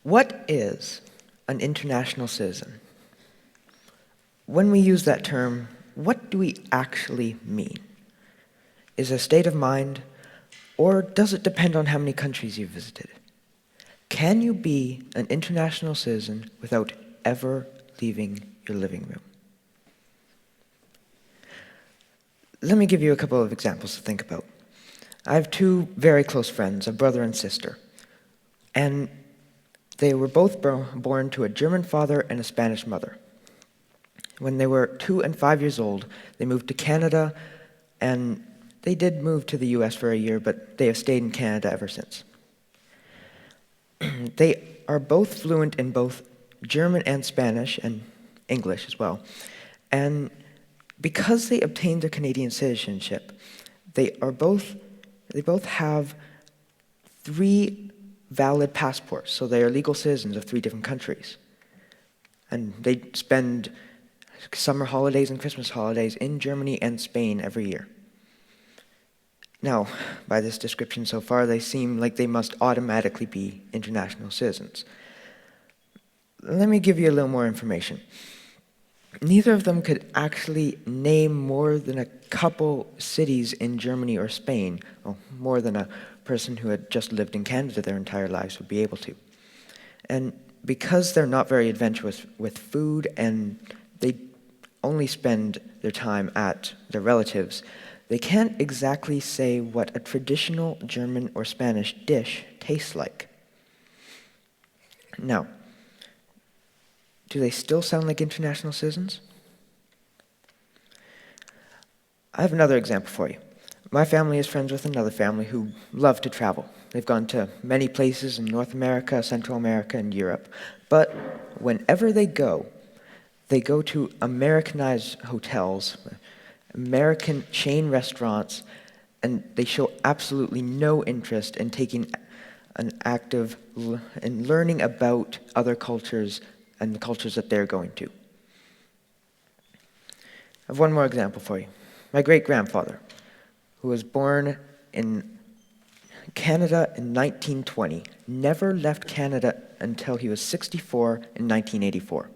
What is an international citizen? When we use that term, what do we actually mean? Is it a state of mind, or does it depend on how many countries you've visited? Can you be an international citizen without ever leaving your living room? Let me give you a couple of examples to think about. I have two very close friends, a brother and sister, and they were both born to a German father and a Spanish mother. When they were 2 and 5 years old, they moved to Canada, and they did move to the U.S. for a year, but they have stayed in Canada ever since. They are both fluent in both German and Spanish, and English as well. And because they obtained their Canadian citizenship, they both have 3 valid passports, so they are legal citizens of 3 different countries. And they spend summer holidays and Christmas holidays in Germany and Spain every year. Now, by this description so far, they seem like they must automatically be international citizens. Let me give you a little more information. Neither of them could actually name more than a couple cities in Germany or Spain, well, more than a person who had just lived in Canada their entire lives would be able to. And because they're not very adventurous with food and they only spend their time at their relatives, they can't exactly say what a traditional German or Spanish dish tastes like. Now, do they still sound like international citizens? I have another example for you. My family is friends with another family who love to travel. They've gone to many places in North America, Central America, and Europe. But whenever they go to Americanized hotels, American chain restaurants, and they show absolutely no interest in taking an active in learning about other cultures and the cultures that they're going to. I have one more example for you. My great-grandfather, who was born in Canada in 1920, never left Canada until he was 64 in 1984.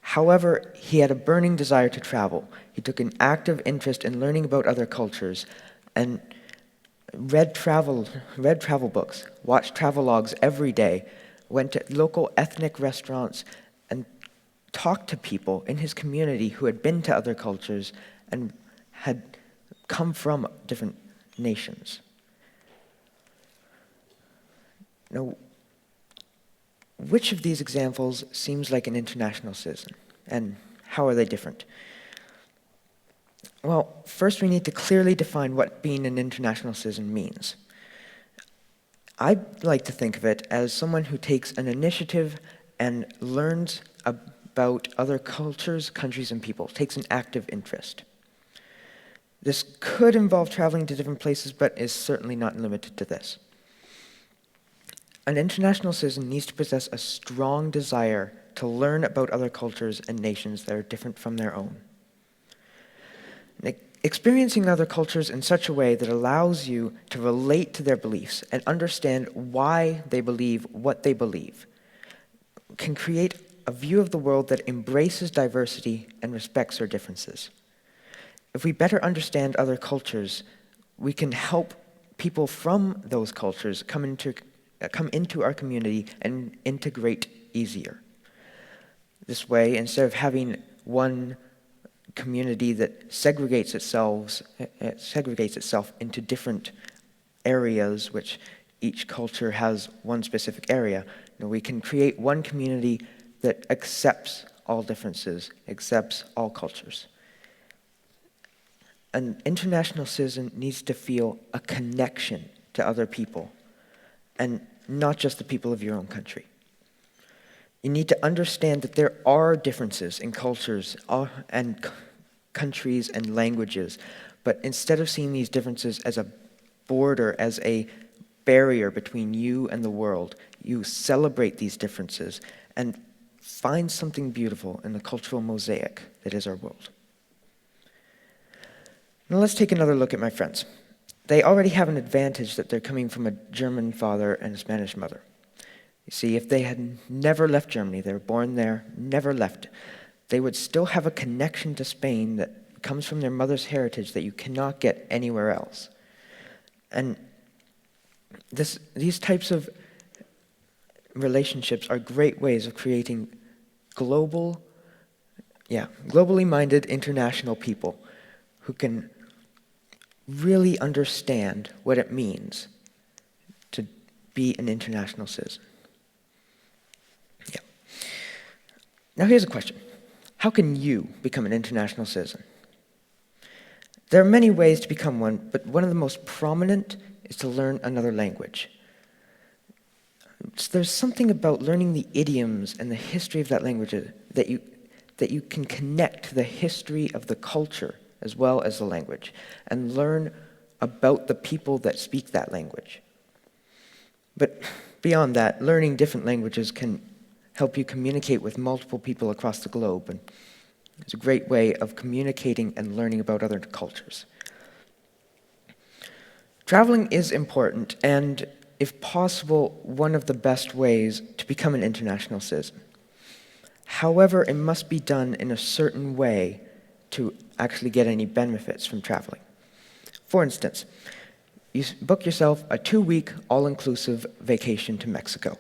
However, he had a burning desire to travel. He took an active interest in learning about other cultures and read travel books, watched travelogues every day, went to local ethnic restaurants, and talked to people in his community who had been to other cultures and had come from different nations. Now, which of these examples seems like an international citizen, and how are they different? Well, first we need to clearly define what being an international citizen means. I like to think of it as someone who takes an initiative and learns about other cultures, countries, and people, takes an active interest. This could involve traveling to different places, but is certainly not limited to this. An international citizen needs to possess a strong desire to learn about other cultures and nations that are different from their own. Experiencing other cultures in such a way that allows you to relate to their beliefs and understand why they believe what they believe can create a view of the world that embraces diversity and respects our differences. If we better understand other cultures, we can help people from those cultures come into our community and integrate easier. This way, instead of having one community that segregates itself into different areas, which each culture has one specific area, we can create one community that accepts all differences, accepts all cultures. An international citizen needs to feel a connection to other people, and not just the people of your own country. You need to understand that there are differences in cultures and countries and languages, but instead of seeing these differences as a border, as a barrier between you and the world, you celebrate these differences and find something beautiful in the cultural mosaic that is our world. Now let's take another look at my friends. They already have an advantage that they're coming from a German father and a Spanish mother. You see, if they had never left Germany, they were born there, never left, they would still have a connection to Spain that comes from their mother's heritage that you cannot get anywhere else. And these types of relationships are great ways of creating globally minded international people who can really understand what it means to be an international citizen. Yeah. Now here's a question. How can you become an international citizen? There are many ways to become one, but one of the most prominent is to learn another language. There's something about learning the idioms and the history of that language that you can connect to the history of the culture as well as the language, and learn about the people that speak that language. But beyond that, learning different languages can help you communicate with multiple people across the globe, and it's a great way of communicating and learning about other cultures. Traveling is important, and if possible, one of the best ways to become an international citizen. However, it must be done in a certain way to actually get any benefits from traveling. For instance, you book yourself a 2-week all-inclusive vacation to Mexico.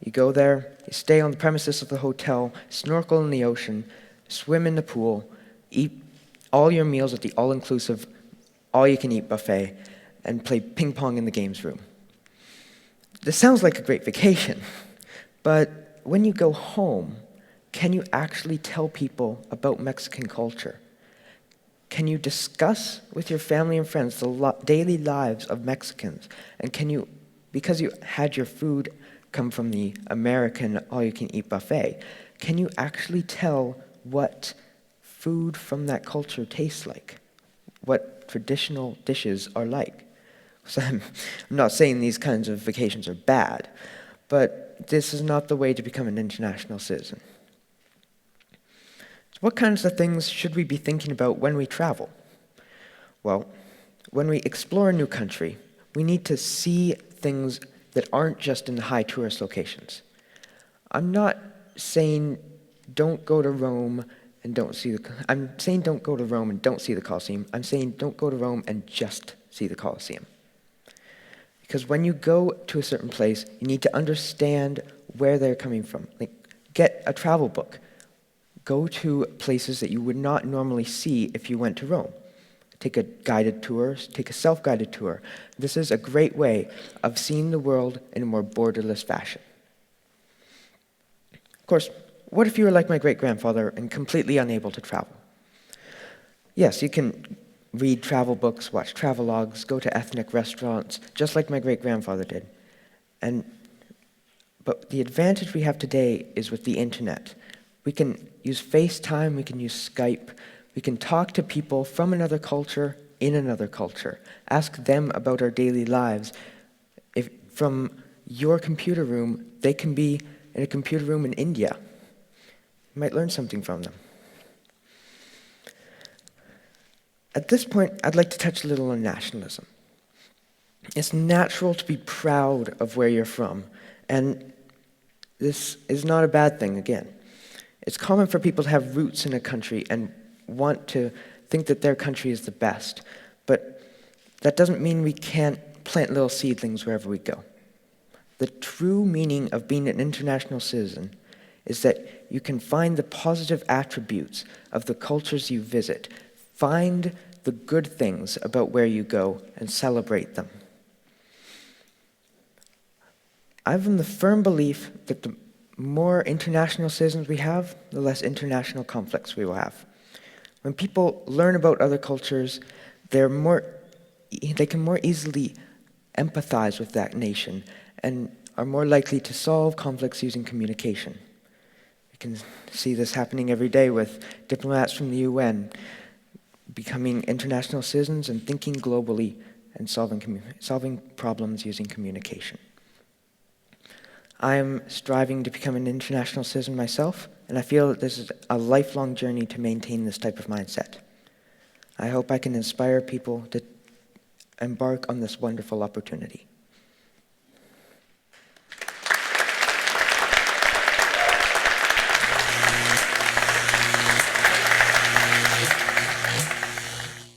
You go there, you stay on the premises of the hotel, snorkel in the ocean, swim in the pool, eat all your meals at the all-inclusive, all-you-can-eat buffet, and play ping pong in the games room. This sounds like a great vacation, but when you go home, can you actually tell people about Mexican culture? Can you discuss with your family and friends the daily lives of Mexicans? And can you, because you had your food come from the American all-you-can-eat buffet, can you actually tell what food from that culture tastes like? What traditional dishes are like? So I'm not saying these kinds of vacations are bad, but this is not the way to become an international citizen. So what kinds of things should we be thinking about when we travel? Well, when we explore a new country, we need to see things that aren't just in the high tourist locations. I'm not saying don't go to Rome and don't see the... I'm saying don't go to Rome and don't see the Colosseum. I'm saying don't go to Rome and just see the Colosseum. Because when you go to a certain place, you need to understand where they're coming from. Like, get a travel book. Go to places that you would not normally see if you went to Rome. Take a guided tour, take a self-guided tour. This is a great way of seeing the world in a more borderless fashion. Of course, what if you were like my great-grandfather and completely unable to travel? Yes, you can read travel books, watch travelogues, go to ethnic restaurants, just like my great-grandfather did. But the advantage we have today is with the internet. We can use FaceTime, we can use Skype, we can talk to people from another culture in another culture, ask them about our daily lives. If from your computer room, they can be in a computer room in India. You might learn something from them. At this point, I'd like to touch a little on nationalism. It's natural to be proud of where you're from, and this is not a bad thing, again. It's common for people to have roots in a country and want to think that their country is the best, but that doesn't mean we can't plant little seedlings wherever we go. The true meaning of being an international citizen is that you can find the positive attributes of the cultures you visit, find the good things about where you go, and celebrate them. I have the firm belief that the more international citizens we have, the less international conflicts we will have. When people learn about other cultures, they can more easily empathize with that nation and are more likely to solve conflicts using communication. You can see this happening every day with diplomats from the U.N. becoming international citizens and thinking globally and solving problems using communication. I am striving to become an international citizen myself, and I feel that this is a lifelong journey to maintain this type of mindset. I hope I can inspire people to embark on this wonderful opportunity.